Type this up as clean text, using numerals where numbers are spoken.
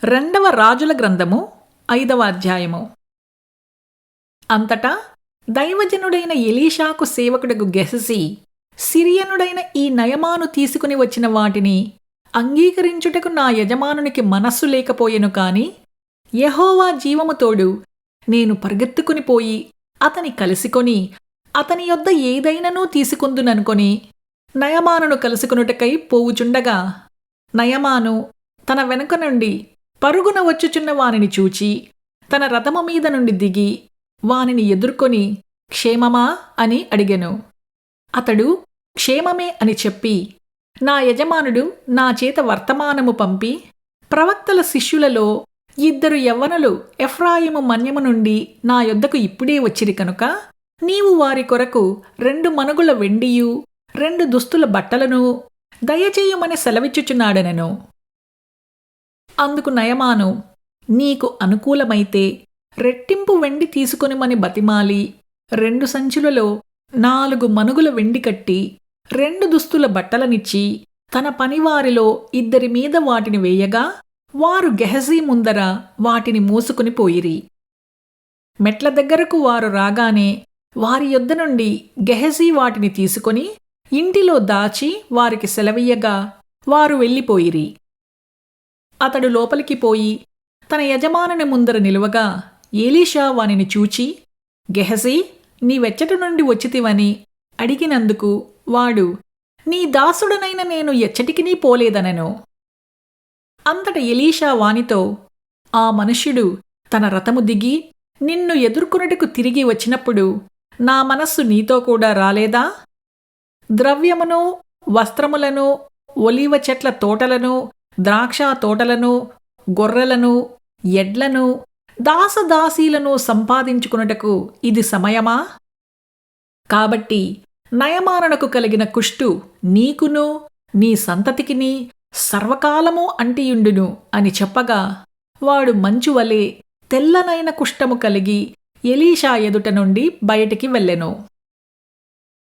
రెండవ రాజుల గ్రంథము 5వ అధ్యాయము. అంతటా దైవజనుడైన ఎలీషాకు సేవకుడగు గెహజీ సిరియనుడైన ఈ నయమాను తీసుకుని వచ్చిన వాటిని అంగీకరించుటకు నా యజమానునికి మనస్సు లేకపోయెను కాని యెహోవా జీవము తోడు నేను పరుగెత్తుకుని పోయి అతని కలిసికొని అతని యొద్ద ఏదైననూ తీసుకుందుననుకొని నయమానును కలుసుకొనుటకై పోవుచుండగా నయమాను తన వెనుక నుండి పరుగున వచ్చుచున్న వానిని చూచి తన రథము మీద నుండి దిగి వానిని ఎదుర్కొని క్షేమమా అని అడిగెను. అతడు క్షేమమే అని చెప్పి, నా యజమానుడు నా చేత వర్తమానము పంపి ప్రవక్తల శిష్యులలో 2 యవ్వనులు ఎఫ్రాయిము మన్యము నుండి నా యొద్దకు ఇప్పుడే వచ్చిరి కనుక నీవు వారి కొరకు 2 మనుగుల వెండియు 2 దుస్తుల బట్టలను దయచేయమని సెలవిచ్చుచున్నాడనెను. అందుకు నయమాను, నీకు అనుకూలమైతే రెట్టింపు వెండి తీసుకొనిమని బతిమాలి 2 సంచులలో 4 మనుగుల వెండి కట్టి 2 దుస్తుల బట్టలనిచ్చి తన పనివారిలో 2 మీద వాటిని వేయగా వారు గెహజీ ముందర వాటిని మోసుకుని పోయిరి. మెట్ల దగ్గరకు వారు రాగానే వారి యొద్ద నుండి గెహజీ వాటిని తీసుకొని ఇంటిలో దాచి వారికి సెలవీయగా వారు వెళ్ళిపోయిరి. అతడు లోపలికి పోయి తన యజమానుని ముందర నిలువగా ఎలీషా వానిని చూచి, గెహజీ, నీవెచ్చట నుండి వచ్చితివని అడిగినందుకు వాడు, నీ దాసుడనైన నేను ఎచ్చటికినీ పోలేదనెను. అంతట ఎలీషా వానితో, ఆ మనుష్యుడు తన రథము దిగి నిన్ను ఎదుర్కొనుటకు తిరిగి వచ్చినప్పుడు నా మనస్సు నీతో కూడా రాలేదా? ద్రవ్యమును, వస్త్రములను, ఒలీవ చెట్ల తోటలను, ద్రాక్ష తోటలను, గొర్రెలను, ఎడ్లను, దాసదాసీలను సంపాదించుకున్నటకు ఇది సమయమా? కాబట్టి నయమానునకు కలిగిన కుష్టు నీకును నీ సంతతికిని సర్వకాలము అంటియుండును అని చెప్పగా వాడు మంచువలే తెల్లనైన కుష్టము కలిగి ఎలీషా ఎదుట నుండి బయటికి వెళ్ళెను.